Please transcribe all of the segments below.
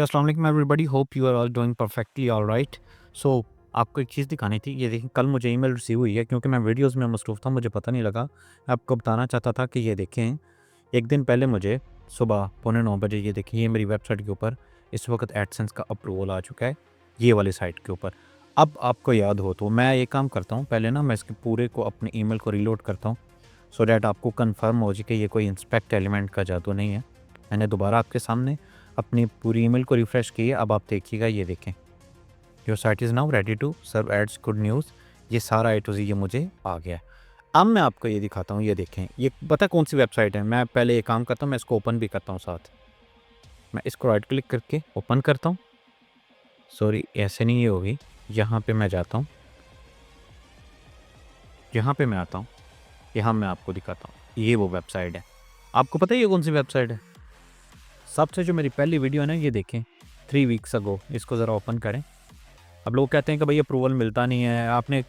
अस्सलाम वालेकुम everybody, hope you are all doing perfectly alright. सो आपको एक चीज़ दिखानी थी। ये देखिए, कल मुझे ईमेल रिसीव हुई है क्योंकि मैं वीडियोस में मसरूफ़ था, मुझे पता नहीं लगा। मैं आपको बताना चाहता था कि ये देखें, एक दिन पहले मुझे सुबह 8:45 ये देखिए, ये मेरी वेबसाइट के ऊपर इस वक्त एडसेंस का अप्रूवल आ चुका है, ये वाली साइट के ऊपर। अब आपको याद हो तो मैं ये काम करता हूँ, पहले ना मैं इसके पूरे को अपने ईमेल को रीलोड करता हूँ सो डैट आपको कंफर्म हो जाए कि ये कोई इंस्पेक्ट एलिमेंट का जादू नहीं है। मैंने दोबारा आपके सामने अपनी पूरी ईमेल को रिफ्रेश किए। अब आप देखिएगा, ये देखें, your site is now ready to serve ads, good news. ये सारा ए टू ज़ेड ये मुझे आ गया है। अब मैं आपको ये दिखाता हूँ, ये देखें, ये पता कौन सी वेबसाइट है। मैं पहले ये काम करता हूँ, मैं इसको ओपन भी करता हूँ साथ। मैं इसको राइट क्लिक करके ओपन करता हूँ। सॉरी, ऐसे नहीं ये होगी। यहाँ पे मैं जाता हूँ, यहाँ पे मैं आता हूँ, यहाँ मैं आपको दिखाता हूँ। ये वो वेबसाइट है। आपको पता है ये कौन सी वेबसाइट है? सबसे जो मेरी पहली वीडियो है ना, ये देखें, 3 वीक्स अगो। इसको ज़रा ओपन करें। अब लोग कहते हैं कि भाई अप्रूवल मिलता नहीं है। आपने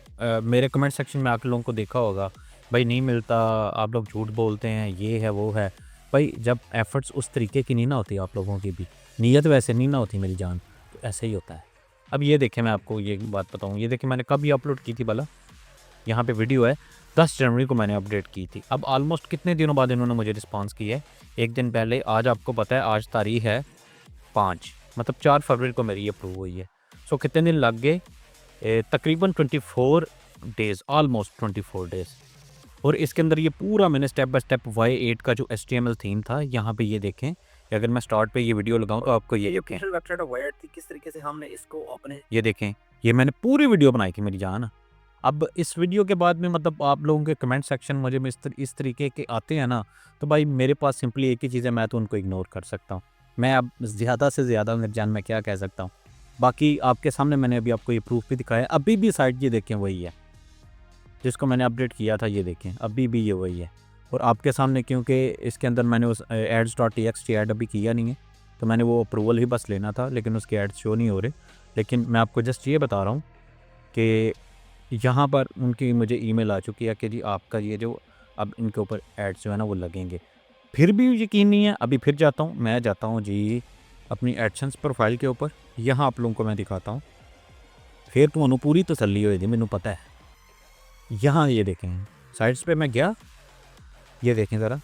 मेरे कमेंट सेक्शन में आके लोगों को देखा होगा, भाई नहीं मिलता, आप लोग झूठ बोलते हैं, ये है वो है। भाई जब एफर्ट्स उस तरीके की नहीं ना होती, आप लोगों की भी नीयत वैसे नहीं ना होती मेरी जान, तो ऐसे ही होता है। अब ये देखें, मैं आपको ये बात बताऊँ, ये देखें मैंने कब ये अपलोड की थी भला। यहाँ पे वीडियो है, 10 जनवरी को मैंने अपडेट की थी। अब ऑलमोस्ट कितने दिनों बाद इन्होंने मुझे रिस्पॉन्स किया है? एक दिन पहले। आज आपको पता है आज तारीख है 5, मतलब 4 फरवरी को मेरी अप्रूव हुई है। सो कितने दिन लग गए? तकरीबन 24 डेज़, ऑलमोस्ट 24 डेज़। और इसके अंदर ये पूरा मैंने स्टेप बाय स्टेप Y8 का जो HTML थीम था, यहाँ पे ये देखें, अगर मैं स्टार्ट पे ये वीडियो लगाऊँ तो आपको ये देखें, वेबसाइट Y8 थी, किस तरीके से हमने इसको अपने, ये देखें, ये मैंने पूरी वीडियो बनाई थी मेरी जान। अब इस वीडियो के बाद में मतलब आप लोगों के कमेंट सेक्शन मुझे में इस तरीके के आते हैं ना, तो भाई मेरे पास सिंपली एक ही चीज़ है, मैं तो उनको इग्नोर कर सकता हूँ। मैं अब ज़्यादा से ज़्यादा मेरी जान मैं क्या कह सकता हूँ। बाकी आपके सामने मैंने अभी आपको ये प्रूफ भी दिखाया। अभी भी साइट ये देखें वही है, जिसको मैंने अपडेट किया था, ये देखें अभी भी ये वही है। और आपके सामने क्योंकि इसके अंदर मैंने उस ads.txt ऐड अभी किया नहीं है, तो मैंने वो अप्रूवल ही बस लेना था, लेकिन उसके एड्स शो नहीं हो रहे। लेकिन मैं आपको जस्ट ये बता रहा हूँ कि यहाँ पर उनकी मुझे ईमेल आ चुकी है कि जी आपका ये जो अब इनके ऊपर एड्स जो है ना वो लगेंगे। फिर भी यकीन नहीं है। अभी फिर जाता हूँ, मैं जाता हूँ जी अपनी एडसेंस प्रोफाइल के ऊपर, यहाँ आप लोगों को मैं दिखाता हूँ, फिर तो पूरी तसल्ली होगी, मैनू पता है। यहाँ ये देखें, साइट्स पे मैं गया, ये देखें ज़रा,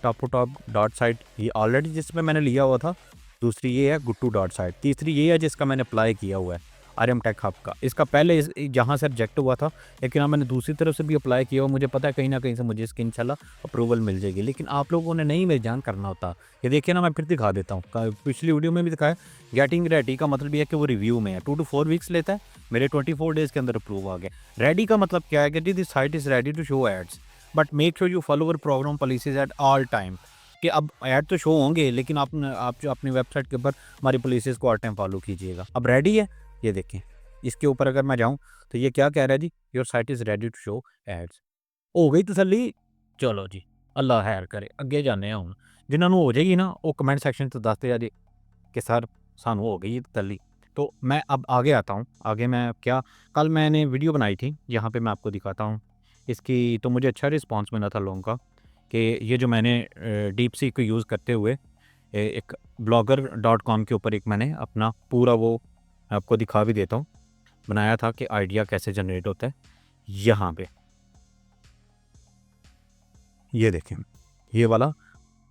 top to top dot site ये ऑलरेडी जिसमें मैंने लिया हुआ था। दूसरी ये है गुट्टू डॉट साइट। तीसरी ये है जिसका मैंने अप्लाई किया हुआ है, आर्यम टेक हब का। इसका पहले जहाँ से रिजेक्ट हुआ था, लेकिन अब मैंने दूसरी तरफ से भी अप्लाई किया हुआ। मुझे पता है कहीं ना कहीं से मुझे इसकी इंशाल्लाह अप्रूवल मिल जाएगी, लेकिन आप लोगों ने नहीं मेरी जान करना होता। ये देखिए ना, मैं फिर दिखा देता हूँ, पिछली वीडियो में भी दिखाया। गेटिंग रेडी का मतलब ये है कि वो रिव्यू में है, 2 to 4 वीक्स लेता है। मेरे 24 डेज़ के अंदर अप्रूव आ गया। रेडी का मतलब क्या है कि जी this site is ready to show ads, but make sure you follow our program policies at all time. कि अब ऐड तो शो होंगे, लेकिन आप जो अपनी वेबसाइट के ऊपर हमारी पॉलिसीज़ को हर टाइम फॉलो कीजिएगा। अब रेडी है, ये देखें, इसके ऊपर अगर मैं जाऊँ तो ये क्या कह रहा है जी, your site is ready to show ads. हो गई तसल्ली? चलो जी, अल्लाह खैर करे, अगे जाने हुण। जिन्हां नूं हो जाएगी ना, वो कमेंट सेक्शन 'ਚ दसदे आ जी कि सर सानू हो गई है तसल्ली। तो मैं अब आगे आता हूँ। आगे मैं क्या, कल मैंने वीडियो बनाई थी, यहाँ पे मैं आपको दिखाता हूँ इसकी। तो मुझे अच्छा रिस्पॉन्स मिला था लोगों का कि ये जो मैंने डीप सीक को यूज़ करते हुए एक blogger.com के ऊपर एक मैंने अपना पूरा वो आपको दिखा भी देता हूँ, बनाया था कि आइडिया कैसे जनरेट होता है। यहाँ पे ये देखें, ये वाला,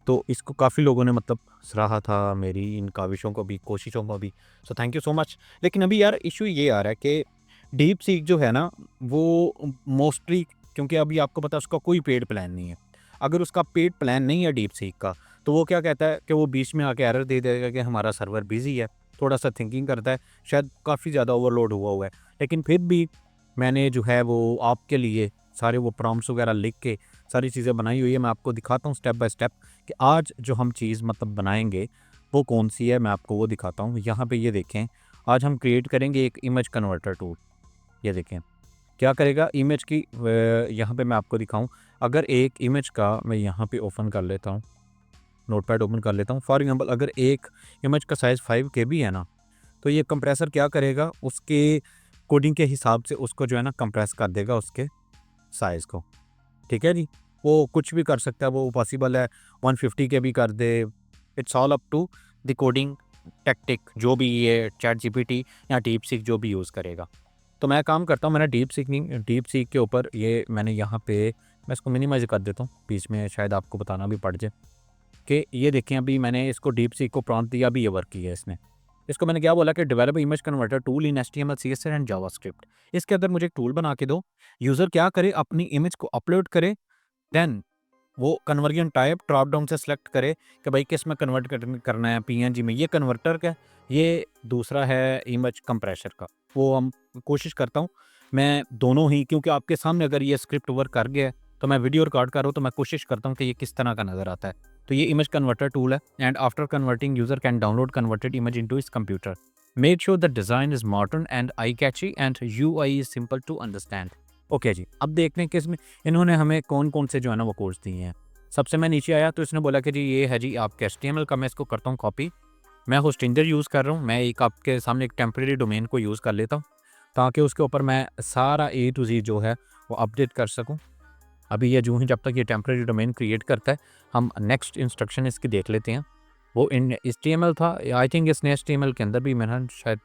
तो इसको काफ़ी लोगों ने मतलब सराहा था, मेरी इन काविशों को भी, कोशिशों को भी। So thank you so much. लेकिन अभी यार इशू ये आ रहा है कि डीप सीक जो है ना, वो मोस्टली, क्योंकि अभी आपको पता है उसका कोई पेड प्लान नहीं है। अगर उसका पेड प्लान नहीं है डीप सीक का, तो वो क्या कहता है कि वो बीच में आके एरर दे देगा कि हमारा सर्वर बिजी है। थोड़ा सा थिंकिंग करता है, शायद काफ़ी ज़्यादा ओवरलोड हुआ है। लेकिन फिर भी मैंने जो है वो आपके लिए सारे वो प्रॉम्प्ट्स वगैरह लिख के सारी चीज़ें बनाई हुई है। मैं आपको दिखाता हूँ स्टेप बाय स्टेप कि आज जो हम चीज़ मतलब बनाएंगे वो कौन सी है, मैं आपको वो दिखाता हूँ। यहाँ पे ये देखें, आज हम क्रिएट करेंगे एक इमेज कन्वर्टर टूल। ये देखें क्या करेगा इमेज की, यहाँ पे मैं आपको दिखाऊँ। अगर एक इमेज का मैं यहाँ पे ओपन कर लेता हूँ, नोटपैड ओपन कर लेता हूँ। फॉर एग्जांपल अगर एक इमेज का साइज़ 5 KB है ना, तो ये कंप्रेसर क्या करेगा, उसके कोडिंग के हिसाब से उसको जो है ना कंप्रेस कर देगा उसके साइज़ को। ठीक है जी, वो कुछ भी कर सकता है, वो पॉसिबल है 150 के भी कर दे। It's all up to the coding tactic जो भी ये चैट जीपीटी या डीप सीक जो भी यूज़ करेगा। तो मैं काम करता हूँ, मैंने डीप सीक के ऊपर ये मैंने यहाँ पे मैं इसको मिनिमाइज़ कर देता हूँ, बीच में शायद आपको बताना भी पड़ जाए कि ये देखें अभी मैंने इसको डीप सीक को प्रॉम्प्ट दिया, अभी ये वर्क किया है इसने। इसको मैंने क्या बोला कि develop image converter tool in HTML, CSS and JavaScript. इसके अंदर मुझे एक टूल बना के दो, यूज़र क्या करे अपनी इमेज को अपलोड करे, देन वो कन्वर्जन टाइप ड्रॉप डाउन से सिलेक्ट करे कि भाई किस में कन्वर्ट करना है, पीएनजी में, ये कन्वर्टर का, ये दूसरा है इमेज कंप्रेसर का। वो हम कोशिश करता हूँ मैं दोनों ही, क्योंकि आपके सामने अगर ये स्क्रिप्ट वर्क कर गया है तो मैं वीडियो रिकॉर्ड कर रहा हूँ तो मैं कोशिश करता हूँ कि ये किस तरह का नज़र आता है। तो ये इमेज कन्वर्टर टूल है and after converting user can download converted image into his computer. Make sure the design is modern and eye catchy and UI is simple to understand. Okay जी, अब देखते हैं कि इसमें इन्होंने हमें कौन कौन से जो है ना वो कोर्स दिए हैं। सबसे मैं नीचे आया तो इसने बोला कि जी ये है जी आपके HTML का, मैं इसको करता हूँ कॉपी। मैं होस्टिंजर यूज़ कर रहा हूँ, मैं एक आपके सामने एक टेम्परेरी डोमेन को यूज़ कर लेता हूँ ताकि उसके ऊपर मैं सारा A to Z जो है वो अपडेट कर सकूँ। अभी ये जो ही जब तक ये टेम्परेरी डोमेन क्रिएट करता है, हम नेक्स्ट इंस्ट्रक्शन इसकी देख लेते हैं। वो इन HTML था, आई थिंक इसने HTML के अंदर भी मैंने शायद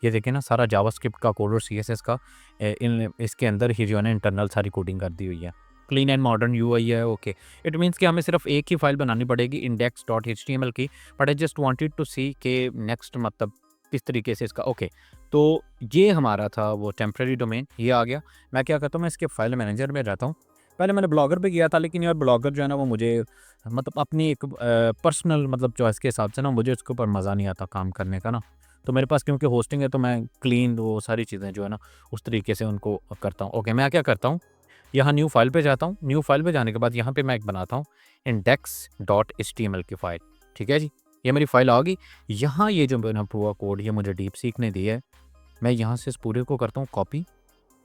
ये देखें ना सारा जावास्क्रिप्ट का कोड और CSS का इन इसके अंदर ही जो है ना इंटरनल सारी कोडिंग कर दी हुई है। क्लीन एंड मॉडर्न यूआई है। ओके, इट मीन्स कि हमें सिर्फ एक ही फाइल बनानी पड़ेगी index.html की, but I just wanted to see के नेक्स्ट मतलब किस तरीके से इसका। ओके, तो ये हमारा था वो टेम्परेरी डोमेन, ये आ गया। मैं क्या करता हूँ, मैं इसके फाइल मैनेजर में रहता हूँ। पहले मैंने ब्लॉगर पे किया था, लेकिन यार ब्लॉगर जो है ना वो मुझे मतलब अपनी एक पर्सनल मतलब चॉइस के हिसाब से ना मुझे उसके ऊपर मज़ा नहीं आता काम करने का ना। तो मेरे पास क्योंकि होस्टिंग है तो मैं क्लीन वो सारी चीज़ें जो है ना उस तरीके से उनको करता हूँ। ओके, मैं क्या करता हूँ, यहाँ न्यू फाइल पे जाता हूँ। न्यू फाइल पे जाने के बाद यहाँ पे मैं एक बनाता हूँ index.html की फ़ाइल। ठीक है जी, ये मेरी फ़ाइल आ गई। यहाँ ये जो बना हुआ कोड ये मुझे डीप सीक ने दिया है, मैं यहाँ से इस पूरे को करता हूँ कॉपी।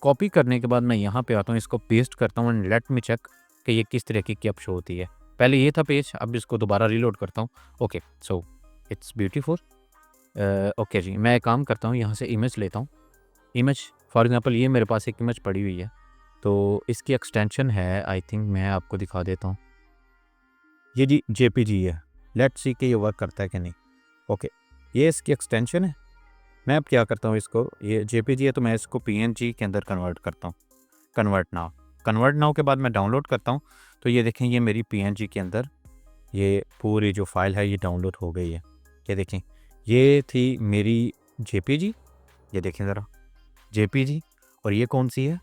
कॉपी करने के बाद मैं यहाँ पे आता हूँ, इसको पेस्ट करता हूँ एंड लेट मी चेक कि ये किस तरीके की अब शो होती है। पहले ये था पेज, अब इसको दोबारा रीलोड करता हूँ। Okay, so it's beautiful. Okay जी, मैं एक काम करता हूँ, यहाँ से इमेज लेता हूँ। इमेज फॉर एग्जांपल ये मेरे पास एक इमेज पड़ी हुई है, तो इसकी एक्सटेंशन है, आई थिंक मैं आपको दिखा देता हूँ। ये जी जेपीजी है, लेट्स सी कि ये वर्क करता है कि नहीं। ओके, ये इसकी एक्सटेंशन है। मैं अब क्या करता हूँ, इसको ये जेपीजी है तो मैं इसको पीएनजी के अंदर कन्वर्ट करता हूँ। कन्वर्ट नाउ के बाद मैं डाउनलोड करता हूँ। तो ये देखें ये मेरी पीएनजी के अंदर ये पूरी जो फाइल है ये डाउनलोड हो गई है। ये देखें, ये थी मेरी जेपीजी, ये देखें ज़रा जेपीजी, और ये कौन सी है,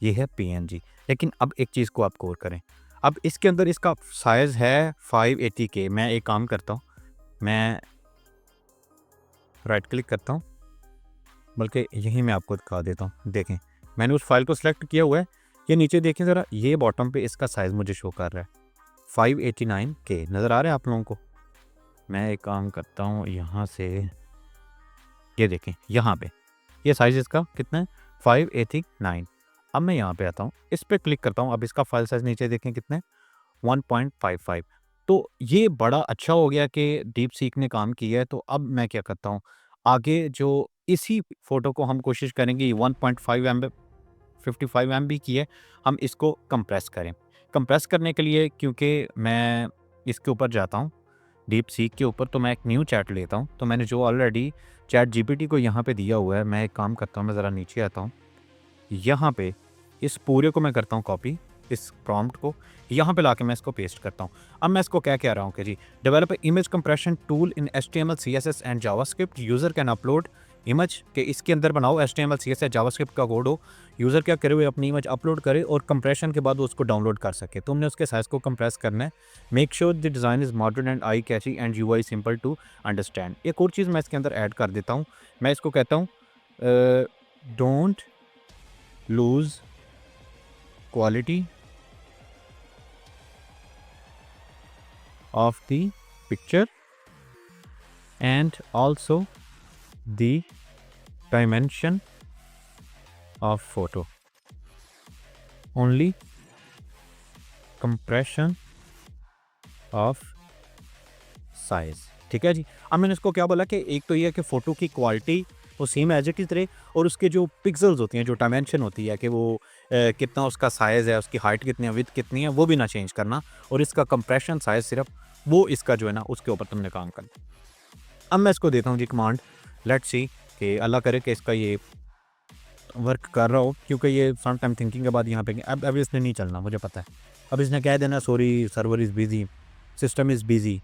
ये है पीएनजी। लेकिन अब एक चीज़ को आप गौर करें, अब इसके अंदर इसका साइज़ है 580K। मैं एक काम करता हूँ, मैं राइट क्लिक करता हूँ, बल्कि यहीं मैं आपको दिखा देता हूँ। देखें मैंने उस फाइल को सिलेक्ट किया हुआ है, ये नीचे देखें ज़रा, ये बॉटम पे इसका साइज़ मुझे शो कर रहा है 589K। नज़र आ रहा है आप लोगों को? मैं एक काम करता हूँ, यहाँ से ये देखें, यहाँ पे ये साइज़ इसका कितना है 589। अब मैं यहाँ पे आता हूँ, इस पर क्लिक करता हूँ, अब इसका फाइल साइज़ नीचे देखें कितना है 1.55। तो ये बड़ा अच्छा हो गया कि डीप सीक ने काम किया है। तो अब मैं क्या करता हूँ, आगे जो इसी फ़ोटो को हम कोशिश करेंगे 1.5 MB 55 MB की है, हम इसको कंप्रेस करें। कंप्रेस करने के लिए क्योंकि मैं इसके ऊपर जाता हूँ डीप सीक के ऊपर, तो मैं एक न्यू चैट लेता हूँ। तो मैंने जो ऑलरेडी चैट जीपीटी को यहाँ पे दिया हुआ है, मैं एक काम करता हूँ, मैं ज़रा नीचे आता हूँ, यहाँ पे इस पूरे को मैं करता हूँ कॉपी, इस प्रॉम्प्ट को यहाँ पे लाके मैं इसको पेस्ट करता हूँ। अब मैं इसको क्या कह रहा हूँ कि जी develop image compression tool in HTML CSS and JavaScript, user can upload image के इसके अंदर बनाओ HTML CSS जावास्क्रिप्ट का कोड हो, यूज़र क्या करे हुए अपनी इमेज अपलोड करे और कंप्रेशन के बाद वो उसको डाउनलोड कर सके। तुमने उसके साइज़ को कंप्रेस करना है। Make sure the design is modern and eye catchy and UI simple to understand. एक और चीज़ मैं इसके अंदर ऐड कर देता हूँ, मैं इसको कहता हूँ don't lose quality of the picture and also the dimension of photo, only compression of size। ठीक है जी, अब मैंने इसको क्या बोला कि एक तो ये है कि फ़ोटो की क्वालिटी वो सेम एज इट इज़ रहे, और उसके जो पिक्सल्स होती हैं, जो डायमेंशन होती है कि वो कितना उसका साइज़ है, उसकी हाइट कितनी है, विड्थ कितनी है, वो भी ना चेंज करना, और इसका कंप्रेशन साइज़ सिर्फ वो इसका जो है ना उसके ऊपर तुमने काम करना। अब मैं इसको देता हूँ जी कमांड, लेट्स सी कि अल्लाह करे कि इसका ये वर्क कर रहा हो, क्योंकि ये सम टाइम थिंकिंग के बाद यहाँ पे अब इसने नहीं चलना, मुझे पता है। अब इसने कह देना sorry server is busy, system is busy.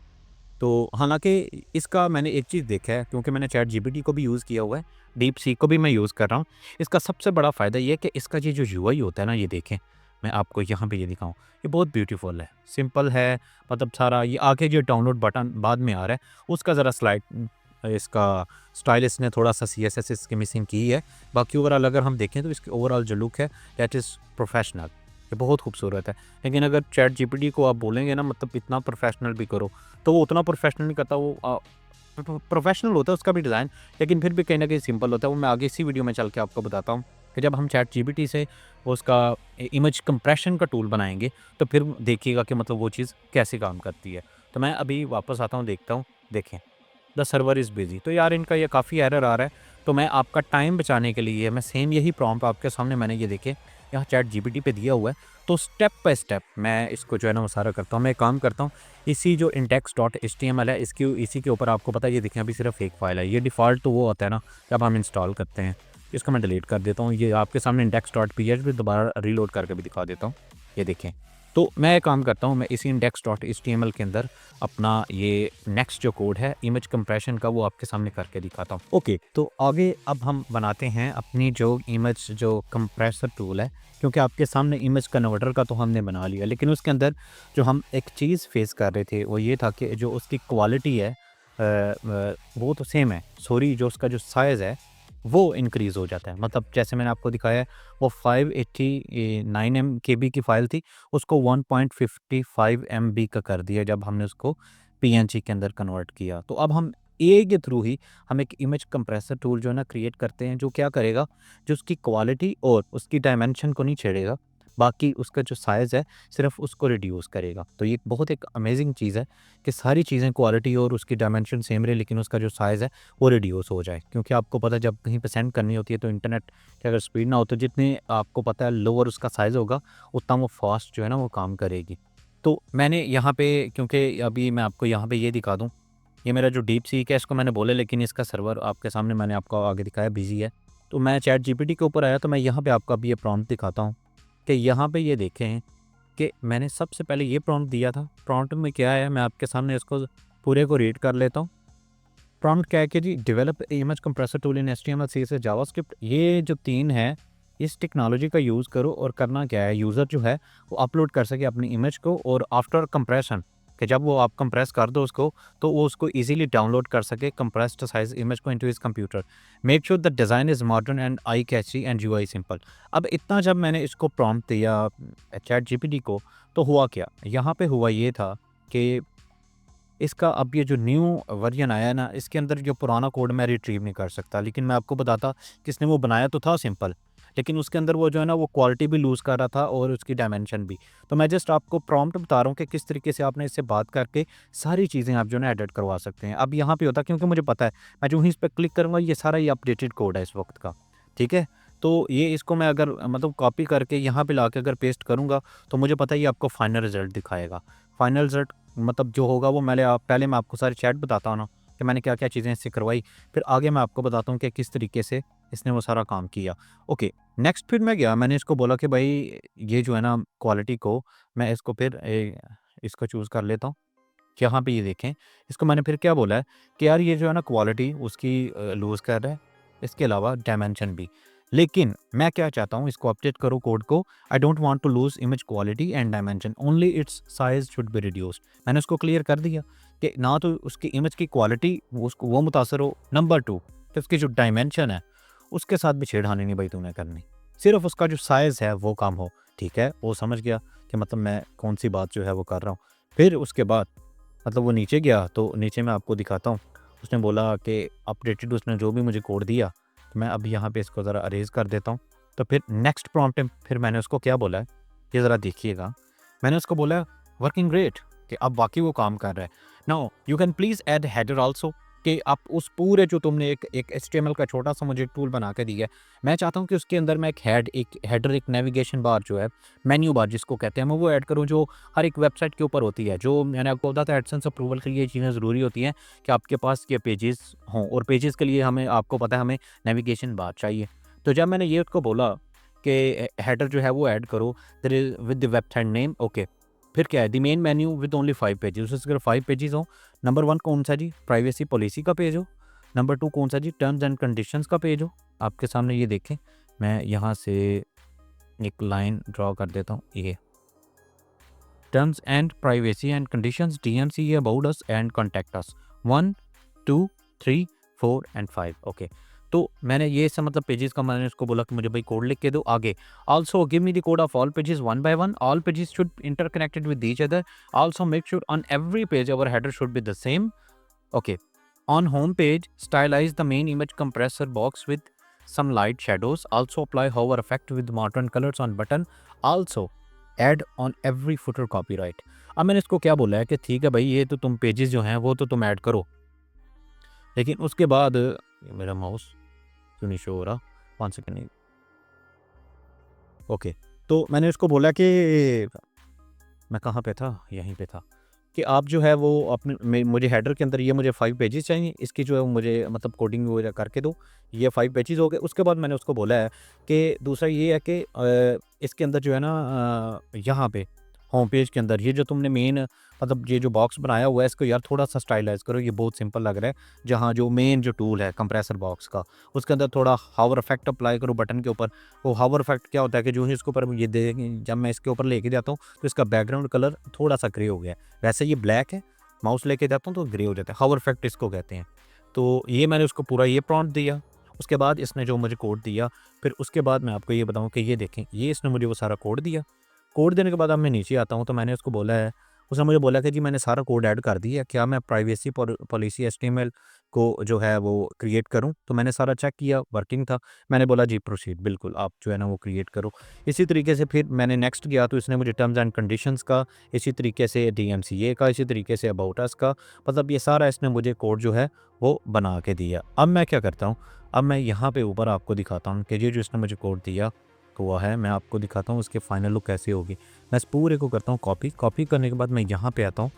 तो हालाँकि इसका मैंने एक चीज़ देखा है, क्योंकि मैंने चैट जीपीटी को भी यूज़ किया हुआ है, डीप सीक को भी मैं यूज़ कर रहा हूँ। इसका सबसे बड़ा फ़ायदा ये है कि इसका ये जो यूआई होता है ना, ये देखें, मैं आपको यहाँ पे ये दिखाऊँ, ये बहुत ब्यूटीफुल है, सिंपल है। मतलब सारा ये आगे जो डाउनलोड बटन बाद में आ रहा है, उसका ज़रा स्लाइड इसका स्टाइल इसने थोड़ा-सा सीएसएस इसकी मिसिंग की है। बाकी ओवरऑल अगर हम देखें तो इसकी ओवरऑल जो लुक है दैट इज़ प्रोफेशनल, ये बहुत खूबसूरत है। लेकिन अगर चैट जीपीटी को आप बोलेंगे ना, मतलब इतना प्रोफेशनल भी करो, तो वो उतना प्रोफेशनल नहीं करता। वो प्रोफेशनल होता है उसका भी डिज़ाइन, लेकिन फिर भी कहीं न कहीं सिंपल होता है। वो मैं आगे इसी वीडियो में चल के आपको बताता हूँ कि जब हम चैट जीपीटी से उसका इमेज कंप्रेशन का टूल बनाएँगे, तो फिर देखिएगा कि मतलब वो चीज़ कैसे काम करती है। तो मैं अभी वापस आता हूँ, देखता हूँ, देखें द सर्वर इज़ बिज़ी। तो यार इनका ये काफ़ी एरर आ रहा है। तो मैं आपका टाइम बचाने के लिए मैं सेम यही प्रॉम्प्ट आपके सामने मैंने ये देखें यहाँ चैट जीपीटी पे दिया हुआ है। तो स्टेप बाय स्टेप मैं इसको जो है ना वो सारा करता हूँ। मैं एक काम करता हूँ, इसी जो index.html है इसकी इसी के ऊपर आपको पता है ये देखें अभी सिर्फ एक फ़ाइल है। ये डिफ़ॉल्ट तो वो होता है ना जब हम इंस्टॉल करते हैं। इसको मैं डिलीट कर देता हूँ। ये आपके सामने index.php दोबारा रीलोड करके भी दिखा देता हूँ। ये देखें। तो मैं एक काम करता हूँ, मैं इसी index.html के अंदर अपना ये नेक्स्ट जो कोड है इमेज कंप्रेशन का वो आपके सामने करके दिखाता हूँ। ओके, तो आगे अब हम बनाते हैं अपनी जो इमेज जो कंप्रेसर टूल है, क्योंकि आपके सामने इमेज कन्वर्टर का तो हमने बना लिया, लेकिन उसके अंदर जो हम एक चीज़ फेस कर रहे थे वो ये था कि जो उसकी क्वालिटी है वो तो सेम है, सॉरी जो उसका जो साइज़ है वो इंक्रीज़ हो जाता है। मतलब जैसे मैंने आपको दिखाया है, वो 589 केबी की फ़ाइल थी, उसको 1.55 एमबी का कर दिया जब हमने उसको पीएनजी के अंदर कन्वर्ट किया। तो अब हम एआई के थ्रू ही हम एक इमेज कंप्रेसर टूल जो है ना क्रिएट करते हैं, जो क्या करेगा, जो उसकी क्वालिटी और उसकी डायमेंशन को नहीं छेड़ेगा, बाकी उसका जो साइज़ है सिर्फ़ उसको रिड्यूस करेगा। तो ये बहुत एक अमेजिंग चीज़ है कि सारी चीज़ें क्वालिटी और उसकी डायमेंशन सेम रहे, लेकिन उसका जो साइज़ है वो रिड्यूस हो जाए। क्योंकि आपको पता है जब कहीं पे सेंड करनी होती है तो इंटरनेट की अगर स्पीड ना हो तो जितने आपको पता है लोअर उसका साइज़ होगा, उतना वो फास्ट जो है ना वो काम करेगी। तो मैंने यहाँ पे, क्योंकि अभी मैं आपको यहाँ पे ये दिखा दूँ, ये मेरा जो डीप सीक है इसको मैंने बोला, लेकिन इसका सर्वर आपके सामने मैंने आपको आगे दिखाया बिज़ी है। तो मैं चैट जीपीटी के ऊपर आया, तो मैं यहाँ पे आपको अभी ये प्रॉम्प्ट दिखाता हूँ कि यहाँ पे ये देखें कि मैंने सबसे पहले ये प्रॉम्प्ट दिया था। प्रॉम्प्ट में क्या है, मैं आपके सामने इसको पूरे को रीड कर लेता हूँ। प्रॉम्प्ट क्या है कि जी develop image compressor tool in HTML CSS JavaScript, ये जो 3 है इस टेक्नोलॉजी का यूज़ करो। और करना क्या है, यूज़र जो है वो अपलोड कर सके अपनी इमेज को, और आफ्टर कंप्रेशन कि जब वो आप कंप्रेस कर दो उसको, तो वो उसको इजीली डाउनलोड कर सके कंप्रेस्ड साइज इमेज को into his computer. Make sure the design is modern and eye catchy and UI simple. अब इतना जब मैंने इसको प्रॉम्प्ट दिया चैट जीपीटी को, तो हुआ क्या, यहाँ पे हुआ ये था कि इसका अब ये जो न्यू वर्जन आया है ना, इसके अंदर जो पुराना कोड मैं रिट्रीव नहीं कर सकता। लेकिन मैं आपको बताता कि इसने वो बनाया तो था सिंपल, लेकिन उसके अंदर वो जो है ना वो क्वालिटी भी लूज़ कर रहा था और उसकी डायमेंशन भी। तो मैं जस्ट आपको प्रॉम्प्ट बता रहा हूँ कि किस तरीके से आपने इससे बात करके सारी चीज़ें आप जो है ना एडिट करवा सकते हैं। अब यहाँ पे होता, क्योंकि मुझे पता है मैं जो ही इस पर क्लिक करूँगा ये सारा ये अपडेटेड कोड है इस वक्त का, ठीक है। तो ये इसको मैं अगर मतलब कॉपी करके यहाँ पे ला के अगर पेस्ट करूँगा, तो मुझे पता है ये आपको फाइनल रिजल्ट दिखाएगा। फाइनल रिजल्ट मतलब जो होगा वो पहले मैं आपको सारी चैट बताता हूँ ना कि मैंने क्या-क्या चीज़ें इससे करवाई, फिर आगे मैं आपको बताता हूँ कि किस तरीके से इसने वो सारा काम किया। ओके, नेक्स्ट फिर मैं गया, मैंने इसको बोला कि भाई ये जो है ना क्वालिटी को मैं इसको फिर इसको चूज़ कर लेता हूँ। यहाँ पे ये देखें, इसको मैंने फिर क्या बोला है कि यार ये जो है ना क्वालिटी उसकी लूज़ कर रहा है, इसके अलावा डायमेंशन भी। लेकिन मैं क्या चाहता हूँ, इसको अपडेट करो कोड को, I don't want to lose image quality and dimension, only its size should be reduced. मैंने उसको क्लियर कर दिया कि ना तो उसकी इमेज की क्वालिटी उसको वो मुतासर हो, नंबर 2 कि उसकी जो डायमेंशन है उसके साथ भी छेड़खानी नहीं भाई तूने करनी। सिर्फ़ उसका जो साइज़ है वो कम हो, ठीक है? वो समझ गया कि मतलब मैं कौन-सी बात जो है वो कर रहा हूँ। फिर उसके बाद मतलब वो नीचे गया, तो नीचे मैं आपको दिखाता हूँ। उसने बोला कि अपडेटेड उसने जो भी मुझे कोड दिया, तो मैं अब यहाँ पे इसको ज़रा अरेज़ कर देता हूँ। तो फिर नेक्स्ट प्रॉम्प्ट में फिर मैंने उसको क्या बोला है, ये ज़रा देखिएगा। मैंने उसको बोला वर्किंग ग्रेट, कि अब वाक़ई वो काम कर रहा है। Now you can please add header also, कि आप उस पूरे जो तुमने एक HTML का छोटा सा मुझे टूल बना के दिया है, मैं चाहता हूँ कि उसके अंदर मैं एक हेडर, एक नेविगेशन बार जो है, मेन्यू बार जिसको कहते हैं, मैं वो ऐड करूँ जो हर एक वेबसाइट के ऊपर होती है। जो मैंने आपको बताया था एडसेंस अप्रूवल के लिए ये चीज़ें ज़रूरी होती हैं कि आपके पास ये पेजेस हों, और पेजेस के लिए हमें, आपको पता है, हमें नेविगेशन बार चाहिए। तो जब मैंने ये उसको बोला कि हेडर जो है वो ऐड करो with the website name, okay, फिर क्या है, the main menu with only 5 pages, उसके अगर 5 पेजेस हो। नंबर 1 कौन सा जी, प्राइवेसी पॉलिसी का पेज हो। नंबर 2 कौन सा जी, टर्म्स एंड कंडीशंस का पेज हो। आपके सामने ये देखें, मैं यहाँ से एक लाइन ड्रॉ कर देता हूँ, ये terms and privacy and conditions, TMC about us and contact us, 1 2 3 4 and 5, okay. तो मैंने ये सब मतलब पेजेस का, मैंने उसको बोला कि मुझे भाई कोड लिख के दो आगे। Also give me the code of all pages one by one, all pages should interconnected with each other, also make sure on every page our header should be the same, okay. On home page, stylize the main image compressor box with some light shadows. Also apply hover effect with modern colors on button. Also add on every footer copyright. अब मैंने इसको क्या बोला है कि ठीक है भाई, ये तो तुम पेजेस जो हैं वो तो तुम ऐड करो, लेकिन उसके बाद मेरा माउस क्यों नहीं शो हो रहा, 1 सेकेंड, ओके। तो मैंने उसको बोला कि मैं कहाँ पे था, यहीं पे था, कि आप जो है वो अपने मुझे हेडर के अंदर ये मुझे 5 पेजेस चाहिए, इसकी जो है वो मुझे मतलब कोडिंग वगैरह करके दो। ये 5 पेजेस हो गए। उसके बाद मैंने उसको बोला है कि दूसरा ये है कि इसके अंदर जो है ना, यहाँ पे होम पेज के अंदर ये जो तुमने मेन मतलब ये जो बॉक्स बनाया हुआ है, इसको यार थोड़ा सा स्टाइलाइज करो, ये बहुत सिंपल लग रहा है। जहाँ जो मेन जो टूल है कंप्रेसर बॉक्स का, उसके अंदर थोड़ा हावर इफेक्ट अप्लाई करो बटन के ऊपर। वो हावर इफेक्ट क्या होता है कि जो ही इसके ऊपर ये दे, जब मैं इसके ऊपर लेके जाता हूँ तो इसका बैकग्राउंड कलर थोड़ा सा ग्रे हो गया है। वैसे ये ब्लैक है, माउस लेके जाता हूँ तो ग्रे हो जाता है, हावर इफेक्ट इसको कहते हैं। तो ये मैंने उसको पूरा ये प्रॉम्प्ट दिया। उसके बाद इसने जो मुझे कोड दिया, फिर उसके बाद मैं आपको ये बताऊँ कि ये देखें, ये इसने मुझे वो सारा कोड दिया। कोड देने के बाद अब मैं नीचे आता हूँ तो मैंने उसको बोला है, उसने मुझे बोला कि जी मैंने सारा कोड ऐड कर दिया, क्या मैं प्राइवेसी पॉलिसी HTML को जो है वो क्रिएट करूँ? तो मैंने सारा चेक किया, वर्किंग था। मैंने बोला जी प्रोसीड, बिल्कुल आप जो है ना वो क्रिएट करो। इसी तरीके से फिर मैंने नेक्स्ट गया तो इसने मुझे टर्म्स एंड कंडीशंस का, इसी तरीके से DMCA का, इसी तरीके से अबाउट अस का, मतलब ये सारा इसने मुझे कोड जो है वो बना के दिया। अब मैं क्या करता हूँ, अब मैं यहाँ पे ऊपर आपको दिखाता हूँ कि ये जो इसने मुझे कोड दिया हुआ है, मैं आपको दिखाता हूँ उसके फाइनल लुक कैसी होगी। मैं इस पूरे को करता हूँ कॉपी करने के बाद मैं यहाँ पे आता हूँ,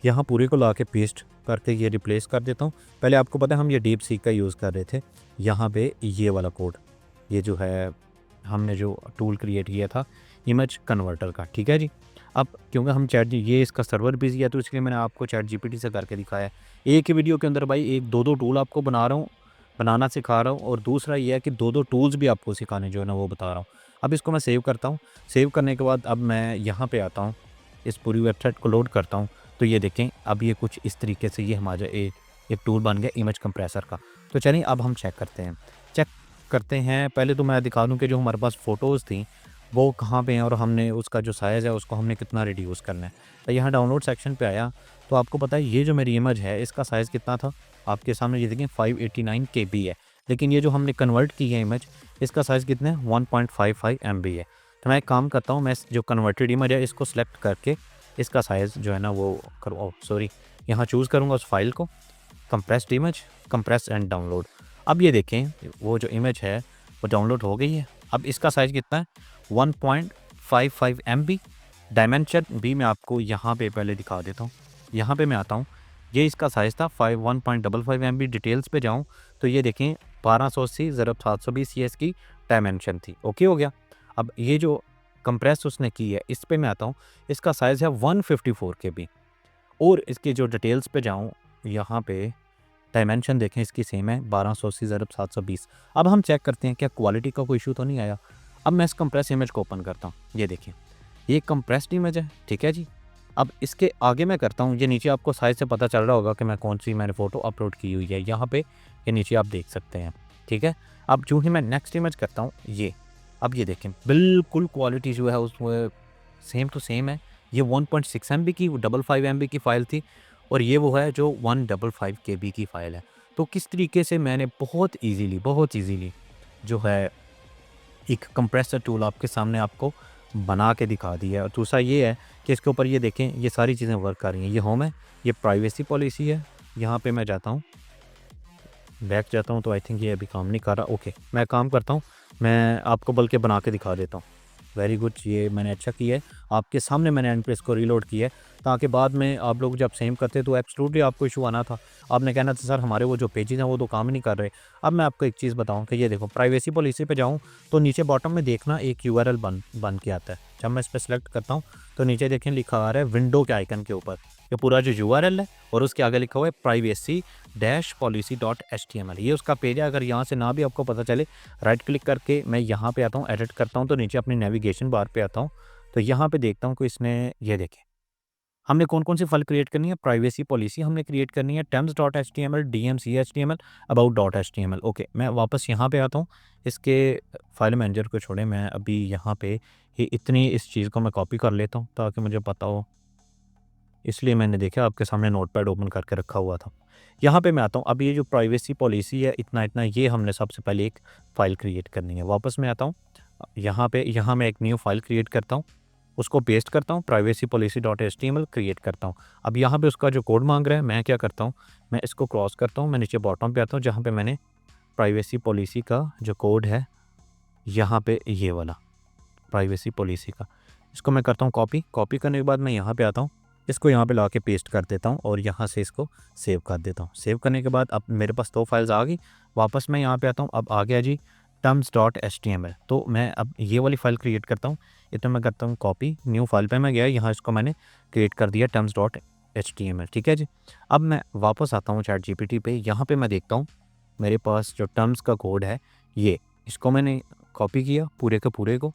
यहाँ पूरे को ला के पेस्ट करके ये रिप्लेस कर देता हूँ। पहले आपको पता है हम ये डीप सीक का यूज़ कर रहे थे, यहाँ पे ये वाला कोड, ये जो है हमने जो टूल क्रिएट किया था इमेज कन्वर्टर का, ठीक है जी। अब क्योंकि हम ये इसका सर्वर बिजी है तो इसलिए मैंने आपको ChatGPT से करके दिखाया है। एक ही वीडियो के अंदर भाई एक दो टूल आपको बनाना सिखा रहा हूँ, और दूसरा ये है कि दो टूल्स भी आपको सिखाने जो है ना वो बता रहा हूँ। अब इसको मैं सेव करता हूँ। सेव करने के बाद अब मैं यहाँ पे आता हूँ, इस पूरी वेबसाइट को लोड करता हूँ। तो ये देखें, अब ये कुछ इस तरीके से ये हमारा एक टूल बन गया इमेज कंप्रेसर का। तो चलिए अब हम चेक करते हैं। पहले तो मैं दिखा दूँ कि जो हमारे पास फ़ोटोज़ थी वो कहाँ पे हैं, और हमने उसका जो साइज़ है उसको हमने कितना रिड्यूस करना है। तो यहाँ डाउनलोड सेक्शन पे आया तो आपको पता है ये जो मेरी इमेज है इसका साइज़ कितना था, आपके सामने ये देखें 589 KB है। लेकिन ये जो हमने कन्वर्ट की है इमेज, इसका साइज़ कितना है, 1.55 MB है। तो मैं एक काम करता हूँ, मैं जो कन्वर्टेड इमेज है इसको सेलेक्ट करके इसका साइज़ जो है ना वो यहाँ चूज़ करूँगा उस फाइल को, compressed image, compress and download. अब ये देखें वो जो इमेज है वो डाउनलोड हो गई है। अब इसका साइज़ कितना है, 1.55 MB। डायमेंशन भी मैं आपको यहाँ पे पहले दिखा देता हूँ। यहाँ पे मैं आता हूँ, ये इसका साइज़ था 1.55 MB। डिटेल्स पे जाऊँ तो ये देखें 1280x720 ये इसकी डायमेंशन थी, ओके हो गया। अब ये जो कंप्रेस उसने की है इस पे मैं आता हूँ, इसका साइज़ है 154 KB। और इसके जो डिटेल्स पे जाऊँ, यहाँ पे डायमेंशन देखें इसकी सेम है 1280x720। अब हम चेक करते हैं क्या क्वालिटी का कोई इशू तो नहीं आया। अब मैं इस कंप्रेस इमेज को ओपन करता हूँ, ये देखिए ये कंप्रेस्ड इमेज है, ठीक है जी। अब इसके आगे मैं करता हूँ, ये नीचे आपको साइज़ से पता चल रहा होगा कि मैंने फ़ोटो अपलोड की हुई है, यहाँ पे ये नीचे आप देख सकते हैं, ठीक है। अब जो ही मैं नेक्स्ट इमेज करता हूँ ये, अब ये देखें बिल्कुल क्वालिटी जो है उसमें सेम टू सेम है। ये 1.6 MB की 55 MB की फ़ाइल थी, और ये वो है जो 155 KB की फ़ाइल है। तो किस तरीके से मैंने बहुत ईज़िली जो है एक कंप्रेसर टूल आपके सामने आपको बना के दिखा दिया है। और दूसरा ये है कि इसके ऊपर ये देखें ये सारी चीज़ें वर्क कर रही हैं। ये होम है, ये प्राइवेसी पॉलिसी है, यहाँ पे मैं जाता हूँ, बैक जाता हूँ तो आई थिंक ये अभी काम नहीं कर रहा। ओके, मैं काम करता हूँ, मैं आपको बल्कि बना के दिखा देता हूँ। वेरी गुड, ये मैंने अच्छा किया है, आपके सामने मैंने एंड पे इसको रीलोड किया है, ताकि बाद में आप लोग जब सेम करते तो एब्सोल्युटली आपको इशू आना था। आपने कहना था सर हमारे वो जो पेजेस हैं वो तो काम नहीं कर रहे। अब मैं आपको एक चीज़ बताऊं कि ये देखो, प्राइवेसी पॉलिसी पे जाऊं तो नीचे बॉटम में देखना एक यूआरएल बन के आता है। जब मैं इस पर सेलेक्ट करता हूँ तो नीचे देखें लिखा आ रहा है विंडो के आइकन के ऊपर, ये पूरा जो यूआरएल है और उसके आगे लिखा हुआ है privacy-policy.html। ये उसका पेज है। अगर यहाँ से ना भी आपको पता चले, राइट क्लिक करके मैं यहाँ पे आता हूँ, एडिट करता हूँ, तो नीचे अपनी नेविगेशन बार पे आता हूँ, तो यहाँ पे देखता हूँ कि इसने, ये देखें हमने कौन कौन सी फाइल क्रिएट करनी है। प्राइवेसी पॉलिसी हमने क्रिएट करनी है, terms.html, dmc.html, about.html। ओके, मैं वापस यहाँ पे आता हूँ, इसके फाइल मैनेजर को छोड़े, मैं अभी यहाँ पे ही इतनी इस चीज़ को मैं कॉपी कर लेता हूँ ताकि मुझे पता हो, इसलिए मैंने देखा आपके सामने नोटपैड ओपन करके रखा हुआ था। यहाँ पे मैं आता हूँ, अब ये जो प्राइवेसी पॉलिसी है इतना इतना, ये हमने सबसे पहले एक फ़ाइल क्रिएट करनी है। वापस मैं आता हूँ यहाँ पे, यहाँ मैं एक न्यू फाइल क्रिएट करता हूँ, उसको पेस्ट करता हूँ, privacy-policy.html क्रिएट करता हूँ। अब यहाँ पे उसका जो कोड मांग रहा है, मैं क्या करता हूँ, मैं इसको क्रॉस करता हूँ, मैं नीचे बॉटम पे आता हूँ जहाँ पे मैंने प्राइवेसी पॉलिसी का जो कोड है, यहाँ पे ये वाला प्राइवेसी पॉलिसी का, इसको मैं करता हूँ कॉपी करने के बाद मैं यहाँ पे आता हूँ, इसको यहाँ पे ला के पेस्ट कर देता हूँ और यहाँ से इसको सेव कर देता हूँ। सेव करने के बाद अब मेरे पास 2 फाइल्स आ गई। वापस मैं यहाँ पे आता हूँ, अब आ गया जी terms.html, तो मैं अब ये वाली फ़ाइल क्रिएट करता हूँ। इतना मैं करता हूँ कॉपी, न्यू फाइल पे मैं गया, यहाँ इसको मैंने क्रिएट कर दिया terms.html। ठीक है जी। अब मैं वापस आता हूँ ChatGPT पे, यहाँ पे मैं देखता हूँ मेरे पास जो टर्म्स का कोड है, ये इसको मैंने कॉपी किया पूरे के पूरे को,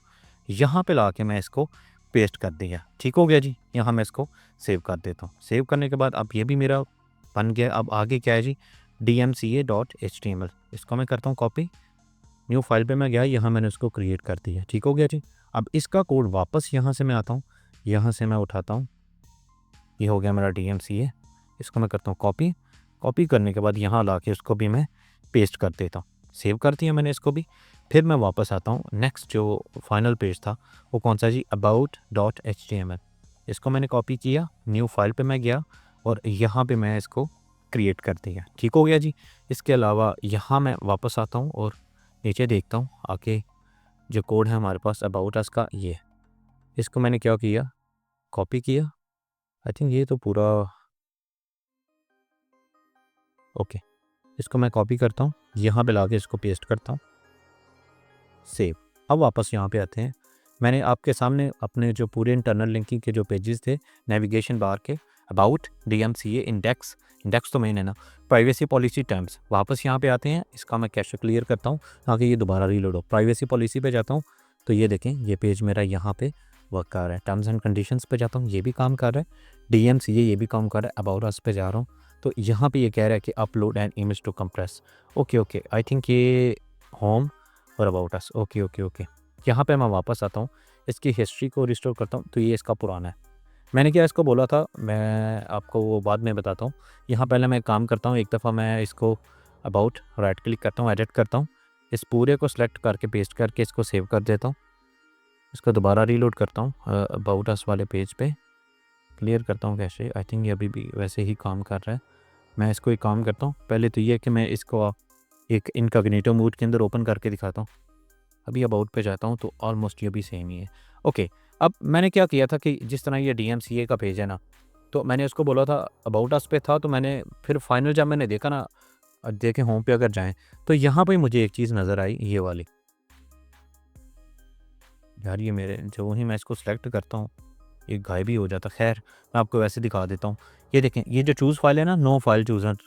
यहाँ पे ला के मैं इसको पेस्ट कर दिया। ठीक हो गया जी। यहाँ मैं इसको सेव कर देता हूँ। सेव करने के बाद अब ये भी मेरा बन गया। अब आगे क्या है जी, dmca.html, इसको मैं करता हूँ कॉपी, न्यू फाइल पे मैं गया, यहाँ मैंने उसको क्रिएट कर दिया। ठीक हो गया जी। अब इसका कोड वापस यहाँ से मैं आता हूँ, यहाँ से मैं उठाता हूँ, ये हो गया मेरा dmca, इसको मैं करता हूँ कॉपी करने के बाद यहाँ ला के उसको भी मैं पेस्ट कर देता हूँ। सेव कर दिया मैंने इसको भी। फिर मैं वापस आता हूँ, नेक्स्ट जो फाइनल पेज था वो कौन सा जी, about.html, इसको मैंने कॉपी किया, न्यू फाइल पे मैं गया और यहाँ पे मैं इसको क्रिएट कर दिया। ठीक हो गया जी। इसके अलावा यहाँ मैं वापस आता हूँ और नीचे देखता हूँ आके जो कोड है हमारे पास अबाउट अस का, ये इसको मैंने क्या किया, कॉपी किया। आई थिंक ये तो पूरा ओके, इसको मैं कॉपी करता हूँ, यहाँ पे ला के इसको पेस्ट करता हूँ, सेव। अब वापस यहाँ पे आते हैं, मैंने आपके सामने अपने जो पूरे इंटरनल लिंकिंग के जो पेजेस थे, नेविगेशन बार के अबाउट, DMCA, इंडेक्स तो मेन है ना, प्राइवेसी पॉलिसी टर्म्स, वापस यहाँ पे आते हैं, इसका मैं कैश क्लियर करता हूँ ताकि ये दोबारा रीलोड हो। प्राइवेसी पॉलिसी पे जाता हूँ तो ये देखें ये पेज मेरा यहाँ पे वर्क कर रहा है। टर्म्स एंड कंडीशंस पे जाता हूँ, ये भी काम कर रहा है। DMCA ये भी काम कर रहा है। अबाउट अस पे जा रहा हूँ तो यहाँ पे ये कह रहा है कि upload an image to compress. Okay, I think ये होम और अबाउट अस। ओके, यहाँ पे मैं वापस आता हूँ, इसकी हिस्ट्री को रिस्टोर करता हूँ, तो ये इसका पुराना है। मैंने क्या इसको बोला था, मैं आपको वो बाद में बताता हूँ। यहाँ पहले मैं काम करता हूँ, एक दफ़ा मैं इसको अबाउट राइट क्लिक करता हूँ, एडिट करता हूँ, इस पूरे को सेलेक्ट करके पेस्ट करके इसको सेव कर देता हूँ, इसको दोबारा रीलोड करता हूँ, अबाउट अस वाले पेज पे क्लियर करता हूँ कैशे। आई थिंक ये अभी भी वैसे ही काम कर रहा है। मैं इसको एक काम करता हूँ, पहले तो ये कि मैं इसको एक इनकॉग्निटो मोड के अंदर ओपन करके दिखाता हूँ। अभी अबाउट पे जाता हूँ तो ऑलमोस्ट ये भी सेम ही है। ओके, अब मैंने क्या किया था कि जिस तरह ये DMCA का पेज है ना, तो मैंने उसको बोला था अबाउट अस पे था, तो मैंने फिर फाइनल जब मैंने देखा ना, देखें होम पे अगर जाएं तो यहाँ पे मुझे एक चीज़ नज़र आई, ये वाली यार, ये मेरे जो ही मैं इसको सेलेक्ट करता हूँ ये गायब ही हो जाता। खैर मैं आपको वैसे दिखा देता हूँ। ये देखें, ये जो चूज़ फाइल है ना, नो फाइल चूज़र,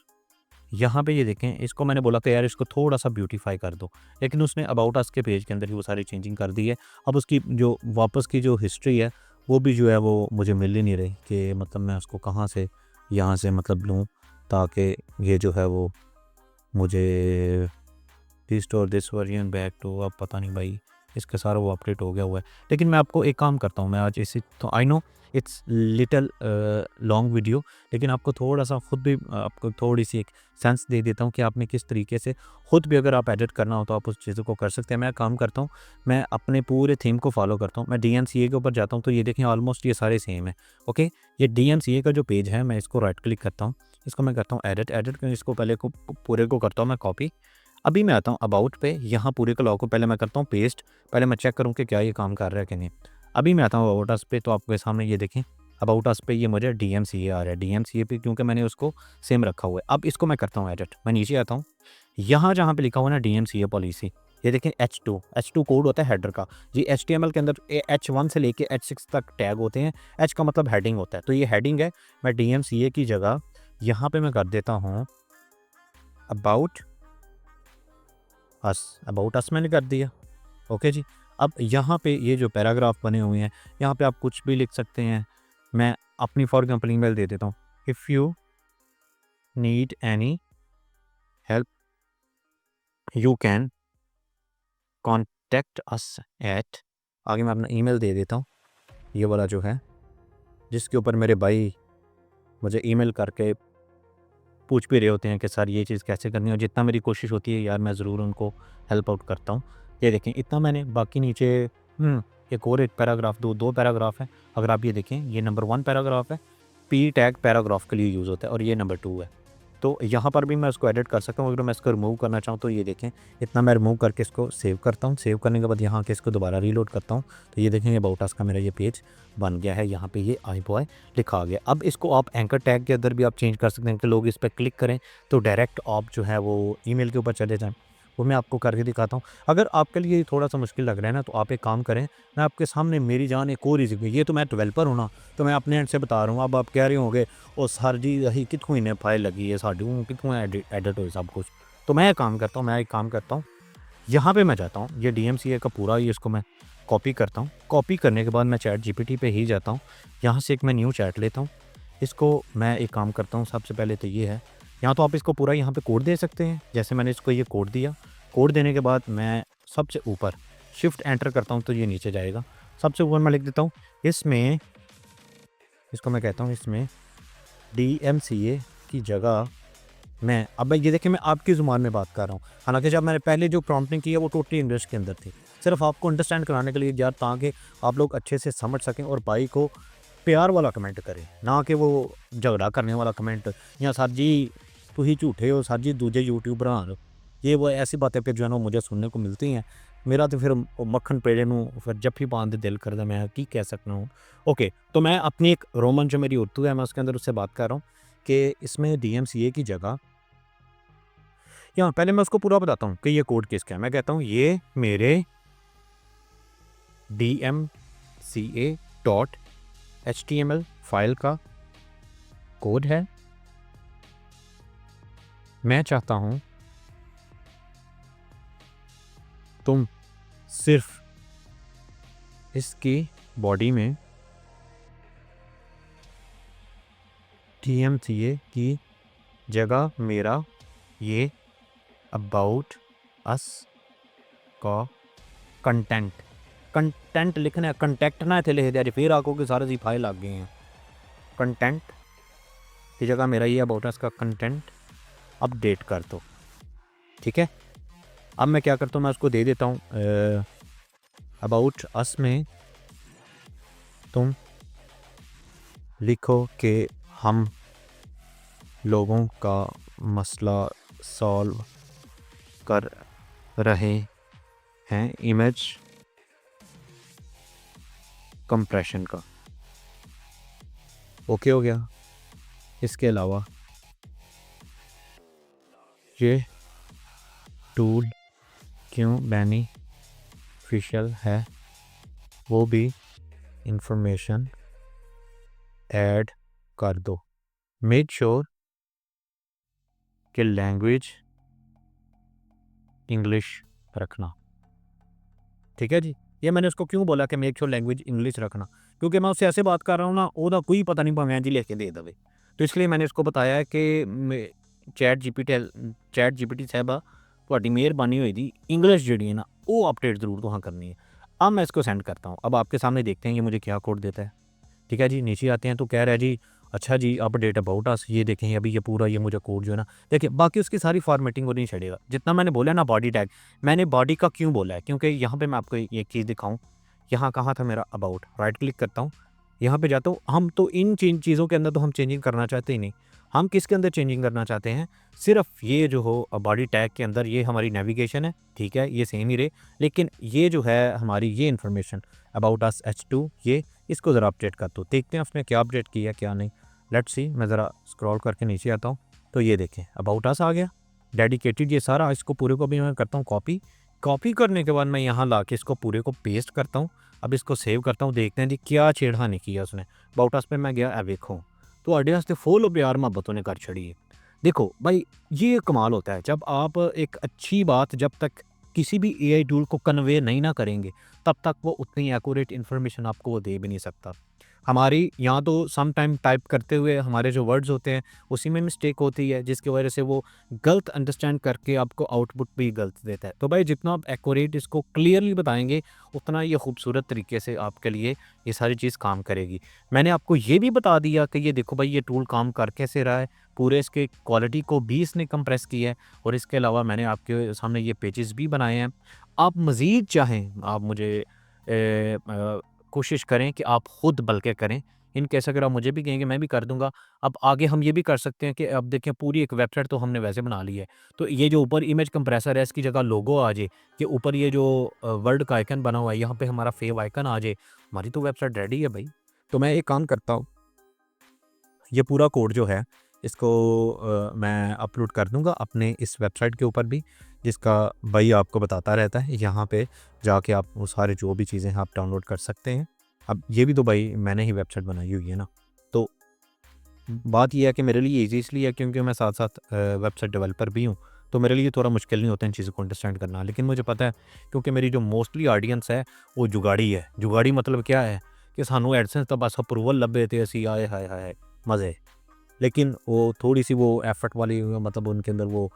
यहाँ पे ये देखें, इसको मैंने बोला कि यार इसको थोड़ा सा ब्यूटीफाई कर दो, लेकिन उसने अबाउट अस के पेज के अंदर ही वो सारी चेंजिंग कर दी है। अब उसकी जो वापस की जो हिस्ट्री है वो भी जो है वो मुझे मिल ही नहीं रही कि मतलब मैं उसको कहाँ से यहाँ से मतलब लूँ ताकि ये जो है वो मुझे restore this version back to, अब पता नहीं भाई इसका सारा वो अपडेट हो गया हुआ है। लेकिन मैं आपको एक काम करता हूँ, मैं आज इसी, तो I know it's little long video, लेकिन आपको थोड़ा सा खुद भी आपको थोड़ी सी एक सेंस दे देता हूँ कि आपने किस तरीके से खुद भी अगर आप एडिट करना हो तो आप उस चीज़ों को कर सकते हैं। मैं काम करता हूँ, मैं अपने पूरे थीम को फॉलो करता हूँ। मैं DMCA के ऊपर जाता हूँ तो ये देखें ऑलमोस्ट ये सारे सेम है। ओके, ये DMCA का जो पेज है, मैं इसको राइट क्लिक करता हूँ, इसको मैं करता हूँ एडिट, इसको पहले को पूरे को करता हूँ मैं कॉपी। अभी मैं आता हूँ अबाउट पे, यहाँ पूरे के लॉ को पहले मैं करता हूँ पेस्ट, पहले मैं चेक करूँ कि क्या ये काम कर रहा है कि नहीं। अभी मैं आता हूँ अबाउट अस पे, तो आपके सामने ये देखें अबाउट अस पे ये मुझे DMCA आ रहा है, DMCA पे क्योंकि मैंने उसको सेम रखा हुआ है। अब इसको मैं करता हूँ एडिट, मैं नीचे आता हूँ, यहाँ जहाँ पे लिखा हुआ ना DMCA पॉलिसी, ये देखें H2 कोड होता है हेडर का जी। HTML के अंदर H1 से लेके H6 तक टैग होते हैं, H का मतलब हेडिंग होता है, तो ये हेडिंग है। मैं DMCA की जगह यहाँ पे मैं कर देता हूँ अबाउट अस मैंने कर दिया। ओके जी। अब यहाँ पे ये जो पैराग्राफ बने हुए हैं, यहाँ पे आप कुछ भी लिख सकते हैं। मैं अपनी फॉर एग्जाम्पल ईमेल दे देता हूँ, if you need any help you can contact us at, आगे मैं अपना ईमेल दे देता हूँ, ये वाला जो है जिसके ऊपर मेरे भाई मुझे ईमेल करके पूछ भी रहे होते हैं कि सर ये चीज़ कैसे करनी है, और जितना मेरी कोशिश होती है यार मैं ज़रूर उनको हेल्प आउट करता हूँ। ये देखें इतना मैंने, बाकी नीचे एक और एक पैराग्राफ, दो पैराग्राफ है। अगर आप ये देखें, ये नंबर 1 पैराग्राफ है, पी टैग पैराग्राफ के लिए यूज़ होता है, और ये नंबर 2 है। तो यहाँ पर भी मैं इसको एडिट कर सकता हूँ। अगर मैं इसको रिमूव करना चाहूँ तो ये देखें इतना मैं रिमूव करके इसको सेव करता हूँ। सेव करने के बाद यहाँ के इसको दोबारा रीलोड करता हूँ, तो ये देखें अबाउट अस का मेरा ये पेज बन गया है। यहाँ पे ये आई बॉय लिखा आ गया। अब इसको आप एंकर टैग के अंदर भी आप चेंज कर सकते हैं कि लोग इस पर क्लिक करें तो डायरेक्ट आप जो है वो ईमेल के ऊपर चले जाएँ, वो मैं आपको करके दिखाता हूँ। अगर आपके लिए थोड़ा सा मुश्किल लग रहा है ना, तो आप एक काम करें, मैं आपके सामने मेरी जान एक और ईजी, ये तो मैं डेवलपर हूँ ना, तो मैं अपने एंड से बता रहा हूँ। अब आप कह रहे होंगे ओ सर जी अही कितों इन्हें फाइल लगी है साड़ी, कितों एडिट हो सब कुछ। तो मैं एक काम करता हूँ, यहाँ पे मैं जाता हूँ, ये DMCA का पूरा ये इसको मैं कॉपी करता हूँ। कॉपी करने के बाद मैं चैट GPT पे ही जाता हूँ, यहाँ से एक मैं न्यू चैट लेता हूँ। इसको मैं एक काम करता हूँ, सबसे पहले तो ये है, यहाँ तो आप इसको पूरा यहाँ पे कोड दे सकते हैं, जैसे मैंने इसको ये कोड दिया। कोड देने के बाद मैं सबसे ऊपर शिफ्ट एंटर करता हूँ तो ये नीचे जाएगा। सबसे ऊपर मैं लिख देता हूँ इसमें, इसको मैं कहता हूँ इसमें DMCA की जगह मैं, अब ये देखिए मैं आपकी ज़ुबान में बात कर रहा हूँ, हालांकि जब मैंने पहले जो प्रॉम्प्टिंग की है वो टोटली इंग्लिश के अंदर थी, सिर्फ आपको अंडरस्टैंड कराने के लिए यार, ताकि आप लोग अच्छे से समझ सकें और भाई को प्यार वाला कमेंट करें, ना कि वो झगड़ा करने वाला कमेंट, या सर जी तुम झूठे हो, सर जी दूजे यूट्यूबर हो, ये वो ऐसी बातें फिर जो है ना मुझे सुनने को मिलती हैं। मेरा तो फिर मक्खन पेड़े ਨੂੰ फिर जब भी पान दे दिल करता, मैं की कह सकता हूँ। ओके, तो मैं अपनी एक रोमन जो मेरी उर्दू है मैं उसके अंदर उससे बात कर रहा हूँ कि इसमें DMCA की जगह, यहाँ पहले मैं उसको पूरा बताता हूँ कि ये कोड किसका है। मैं कहता हूँ ये मेरे DMCA.HTML फाइल का कोड है। मैं चाहता हूँ तुम सिर्फ इसकी बॉडी में DMCA की जगह मेरा ये अबाउट अस का कंटेंट लिखना है, कंटेक्ट ना थे लिख दिया फिर आको के सारे जी फाइल लग गए हैं। कंटेंट की जगह मेरा ये अबाउट अस का कंटेंट अपडेट कर दो, ठीक है। अब मैं क्या करता हूँ, मैं उसको दे देता हूँ अबाउट अस में तुम लिखो कि हम लोगों का मसला सॉल्व कर रहे हैं इमेज कंप्रेशन का। ओके हो गया। इसके अलावा ये टूल क्यों बेनिफिशियल है वो भी इंफॉर्मेशन ऐड कर दो। मेक श्योर कि लैंग्वेज इंग्लिश रखना, ठीक है जी। ये मैंने उसको क्यों बोला कि मेक श्योर लैंग्वेज इंग्लिश रखना, क्योंकि मैं उससे ऐसे बात कर रहा हूँ ना, ओदा कोई पता नहीं भावें जी लिख के दे दे। तो इसलिए मैंने उसको बताया है कि चैट जीपीटी साहबा ਤੁਹਾਡੀ ਮਿਹਰਬਾਨੀ ਹੋਈ दी इंग्लिश जी है ना वो अपडेट ज़रूर तुहां करनी है। अब मैं इसको सेंड करता हूँ। अब आपके सामने देखते हैं ये मुझे क्या कोड देता है, ठीक है जी। नीचे आते हैं तो कह रहा है जी अच्छा जी अपडेट अबाउट अस, ये देखें अभी ये पूरा ये मुझे कोड जो है ना, देखिए बाकी उसकी सारी फॉर्मेटिंग वो नहीं छड़ेगा। जितना मैंने बोला ना बॉडी टैग, मैंने बॉडी का क्यों बोला है, क्योंकि यहाँ पे मैं आपको एक चीज़ दिखाऊँ। यहाँ कहाँ था मेरा अबाउट, राइट क्लिक करता हूँ, यहाँ पे जाता हूँ। हम तो इन चीज़ों के अंदर तो हम चेंजिंग करना चाहते ही नहीं, हम किसके अंदर चेंजिंग करना चाहते हैं, सिर्फ ये जो हो बॉडी टैग के अंदर ये हमारी नेविगेशन है, ठीक है, ये सेम ही रहे, लेकिन ये जो है हमारी ये इन्फॉर्मेशन अबाउट अस H2 ये इसको ज़रा अपडेट कर दो। देखते हैं उसने क्या अपडेट किया क्या नहीं। लेट्स सी, मैं ज़रा स्क्रॉल करके नीचे आता हूँ तो ये देखें अबाउट अस आ गया, डेडिकेटेड ये सारा। इसको पूरे को भी मैं करता हूँ कॉपी करने के बाद मैं यहाँ ला के इसको पूरे को पेस्ट करता हूँ। अब इसको सेव करता हूँ, देखते हैं जी क्या छेड़खानी किया उसने। अबाउट अस पे मैं गया, देखो तो अड्डे वास्ते फुल प्यार मोहब्बतों ने कर छड़ी है। देखो भाई, ये कमाल होता है जब आप एक अच्छी बात जब तक किसी भी एआई टूल को कन्वे नहीं ना करेंगे, तब तक वो उतनी एक्यूरेट इन्फॉर्मेशन आपको वो दे भी नहीं सकता। हमारी यहाँ तो सम टाइम टाइप करते हुए हमारे जो वर्ड्स होते हैं उसी में मिस्टेक होती है, जिसकी वजह से वो गलत अंडरस्टैंड करके आपको आउटपुट भी गलत देता है। तो भाई जितना आप एक्यूरेट इसको क्लियरली बताएंगे, उतना ये खूबसूरत तरीके से आपके लिए ये सारी चीज़ काम करेगी। मैंने आपको ये भी बता दिया कि ये देखो भाई ये टूल काम कर कैसे रहा है, पूरे इसके क्वालिटी को भी इसने कंप्रेस किया है, और इसके अलावा मैंने आपके सामने ये पेजेस भी बनाए हैं। आप मज़ीद चाहें, आप मुझे कोशिश करें कि आप खुद बल्कि करें। इन केस अगर आप मुझे भी कहेंगे मैं भी कर दूँगा। अब आगे हम ये भी कर सकते हैं कि अब देखें पूरी एक वेबसाइट तो हमने वैसे बना ली है। तो ये जो ऊपर इमेज कंप्रेसर है इसकी जगह लोगो आ जाए, कि ऊपर ये जो वर्ल्ड का आइकन बना हुआ है यहाँ पे हमारा फेव आइकन आ जाए, हमारी तो वेबसाइट रेडी है भाई। तो मैं एक काम करता हूँ, ये पूरा कोड जो है इसको मैं अपलोड कर दूँगा अपने इस वेबसाइट के ऊपर भी, जिसका भाई आपको बताता रहता है। यहाँ पे जाके आप वो सारे जो भी चीज़ें हैं आप डाउनलोड कर सकते हैं। अब ये भी तो भाई मैंने ही वेबसाइट बनाई हुई है ना। तो बात ये है कि मेरे लिए ईज़ी इसलिए है क्योंकि मैं साथ-साथ वेबसाइट डेवलपर भी हूँ। तो मेरे लिए थोड़ा मुश्किल नहीं होता इन चीज़ों को अंडरस्टैंड करना। लेकिन मुझे पता है, क्योंकि मेरी जो मोस्टली ऑडियंस है वो जुगाड़ी है। जुगाड़ी मतलब क्या है कि सानू एडसेंस तो बस अप्रूवल लभे ते असी आए हाय हाय मज़े। लेकिन वो थोड़ी-सी वो एफ़र्ट वाली मतलब उनके अंदर वो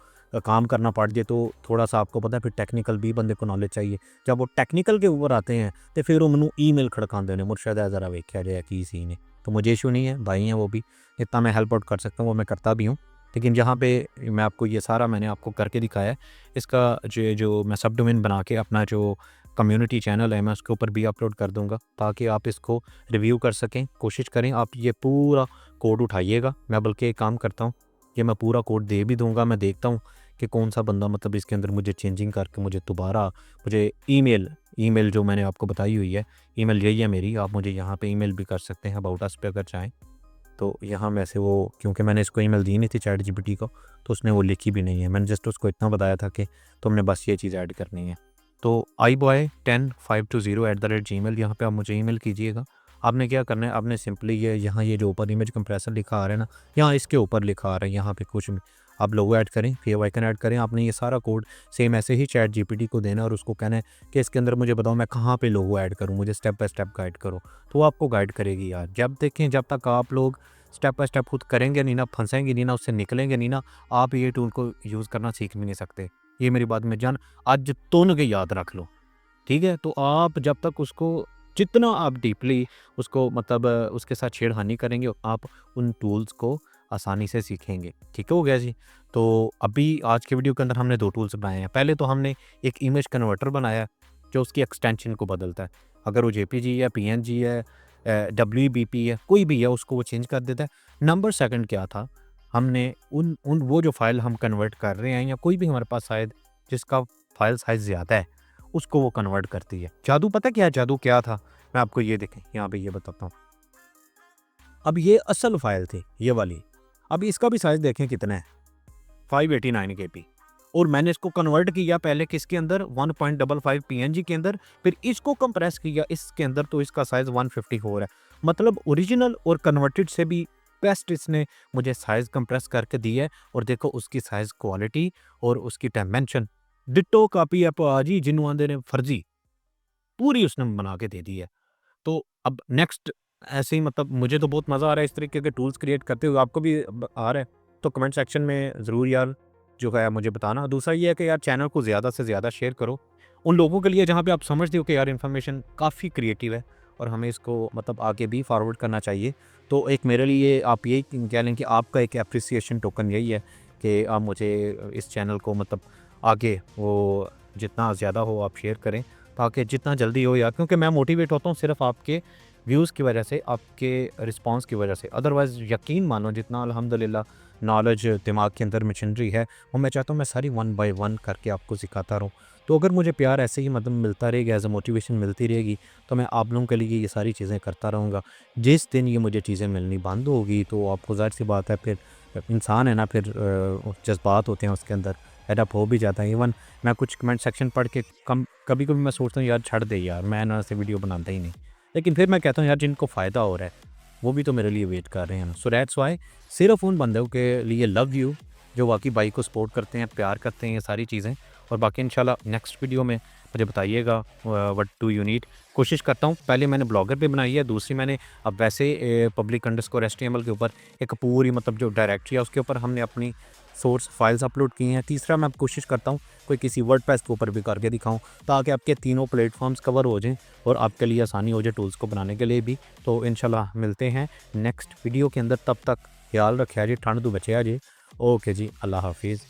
काम करना पड़ जाए, तो थोड़ा-सा आपको पता है फिर टेक्निकल भी बंदे को नॉलेज चाहिए। जब वो टेक्निकल के ऊपर आते हैं तो फिर वो मैनू ईमेल खड़कांदे ने, मुर्शद है ज़रा वेख्या जाए की सीन है। तो मुझे इश्यू नहीं है, भाई हैं वो भी, इतना मैं हेल्प आउट कर सकता हूँ वो मैं करता भी हूँ। लेकिन जहाँ पे मैं आपको ये सारा मैंने आपको करके दिखाया है, इसका जो मैं सब डोमेन बना के अपना जो कम्युनिटी चैनल है मैं उसके ऊपर भी अपलोड कर दूँगा, ताकि आप इसको रिव्यू कर सकें। कोशिश करें आप ये पूरा कोड उठाइएगा। मैं बल्कि एक काम करता हूँ, ये मैं पूरा कोड दे भी दूँगा। मैं देखता हूँ कि कौन-सा बंदा मतलब इसके अंदर मुझे चेंजिंग करके मुझे दोबारा मुझे ईमेल जो मैंने आपको बताई हुई है, ईमेल यही है मेरी। आप मुझे यहाँ पे ईमेल भी कर सकते हैं अबाउट अस पे अगर चाहें। तो यहाँ में से वो, क्योंकि मैंने इसको ईमेल दी नहीं थी चैटजीपीटी को, तो उसने वो लिखी भी नहीं है। मैंने जस्ट उसको इतना बताया था कि तुमने बस ये चीज़ ऐड करनी है। तो iboy10520@gmail यहाँ पे आप मुझे ईमेल कीजिएगा। आपने क्या करना है, आपने सिंपली ये यहाँ ये जो ऊपर इमेज कंप्रेसर लिखा आ रहा है ना, यहाँ इसके ऊपर लिखा आ रहा है, यहाँ पे कुछ भी आप लोगो ऐड करें, फेव आइकन ऐड करें। आपने ये सारा कोड सेम ऐसे ही चैटजीपीटी को देना और उसको कहना है कि इसके अंदर मुझे बताओ मैं कहाँ पे लोगो ऐड करूँ, मुझे स्टेप बाय स्टेप गाइड करो। तो वो आपको गाइड करेगी यार। जब देखें, जब तक आप लोग स्टेप बाय स्टेप खुद करेंगे नहीं ना, फंसेंगे नहीं ना, उससे निकलेंगे नहीं ना, आप ये टूल को यूज़ करना सीख भी नहीं सकते। ये मेरी बात में जान आज तुन के याद रख लो, ठीक है? तो आप जब तक उसको जितना आप डीपली उसको मतलब उसके साथ छेड़खानी करेंगे, आप उन टूल्स को आसानी से सीखेंगे। ठीक हो गया जी? तो अभी आज के वीडियो के अंदर हमने 2 टूल्स बनाए हैं। पहले तो हमने एक इमेज कन्वर्टर बनाया जो उसकी एक्सटेंशन को बदलता है। अगर वो जेपीजी है, पीएनजी है, डब्ल्यूबीपी है, कोई भी है, उसको वो चेंज कर देता है। नंबर सेकंड क्या था, हमने उन उन वो जो फ़ाइल हम कन्वर्ट कर रहे हैं या कोई भी हमारे पास शायद जिसका फ़ाइल साइज़ ज़्यादा है, उसको वो कन्वर्ट करती है। जादू पता क्या है, जादू क्या था? मैं आपको ये देखें, यहाँ पे ये बताता हूँ। अब ये असल फ़ाइल थी, ये वाली। अब इसका भी साइज़ देखें कितना है, 589 केबी, और मैंने इसको कन्वर्ट किया पहले किसके अंदर, 1.55 पीएनजी के अंदर, फिर इसको कंप्रेस किया इसके अंदर, तो इसका साइज़ 154 है। मतलब ओरिजिनल और कन्वर्टेड से भी बेस्ट इसने मुझे साइज़ कंप्रेस करके दी है। और देखो उसकी साइज़ क्वालिटी और उसकी डायमेंशन डिट्टो कॉपी है भाजी, जिन्हों आंदे ने फर्जी, पूरी उसने बना के दे दी है। तो अब नेक्स्ट ऐसे ही मतलब मुझे तो बहुत मज़ा आ रहा है इस तरीके के टूल्स क्रिएट करते हुए, आपको भी आ रहा है तो कमेंट सेक्शन में ज़रूर यार जो है मुझे बताना। दूसरा ये है कि यार चैनल को ज़्यादा से ज़्यादा शेयर करो उन लोगों के लिए जहाँ पे आप समझते हो कि यार इन्फॉर्मेशन काफ़ी क्रिएटिव है और हमें इसको मतलब आगे भी फॉरवर्ड करना चाहिए। तो एक मेरे लिए आप यही कह लें कि आपका एक एप्रिसिएशन टोकन यही है कि आप मुझे इस चैनल को मतलब आगे वो जितना ज़्यादा हो आप शेयर करें, ताकि जितना जल्दी हो यार, क्योंकि मैं मोटिवेट होता हूँ सिर्फ आपके व्यूज़ की वजह से, आपके रिस्पॉन्स की वजह से। अदरवाइज़ यकीन मानो जितना अल्हम्दुलिल्लाह नॉलेज दिमाग के अंदर मशीनरी है, वो मैं चाहता हूँ मैं सारी वन बाय वन करके आपको सिखाता रहूँ। तो अगर मुझे प्यार ऐसे ही मतलब मिलता रहेगा, एज़ अ मोटिवेशन मिलती रहेगी, तो मैं आप लोगों के लिए ये सारी चीज़ें करता रहूँगा। जिस दिन ये मुझे चीज़ें मिलनी बंद होगी, तो आपको ज़ाहिर-सी बात है, फिर इंसान है ना, फिर जज़्बात होते हैं उसके अंदर, फेड अप हो भी जाता है। इवन मैं कुछ कमेंट सेक्शन पढ़ के कभी-कभी मैं सोचता हूँ यार छोड़ दे यार, मैं ना ऐसे वीडियो बनाता ही नहीं। लेकिन फिर मैं कहता हूँ यार जिनको फ़ायदा हो रहा है, वो भी तो मेरे लिए वेट कर रहे हैं ना। सो दैट्स व्हाई सिर्फ़ उन बंदों के लिए लव यू जो वाक़ई बाइक को सपोर्ट करते हैं, प्यार करते हैं, ये सारी चीज़ें। और बाकी इंशाल्लाह नेक्स्ट वीडियो में मुझे बताइएगा व्हाट डू यू नीड। कोशिश करता हूँ, पहले मैंने ब्लॉगर पे बनाई है, दूसरी मैंने अब वैसे पब्लिक अंडरस्कोर एचटीएमएल के ऊपर एक पूरी मतलब जो डायरेक्टरी है उसके ऊपर हमने अपनी सोर्स फाइल्स अपलोड की हैं। तीसरा मैं अब कोशिश करता हूँ कोई किसी वर्डप्रेस के ऊपर भी करके दिखाऊँ, ताकि आपके तीनों प्लेटफ़ॉर्म्स कवर हो जाएँ और आपके लिए आसानी हो जाए टूल्स को बनाने के लिए भी। तो इंशाल्लाह मिलते हैं नेक्स्ट वीडियो के अंदर, तब तक ख्याल रखिए जी, ठंड तो बचिया जी। ओके जी, अल्लाह हाफ़िज़।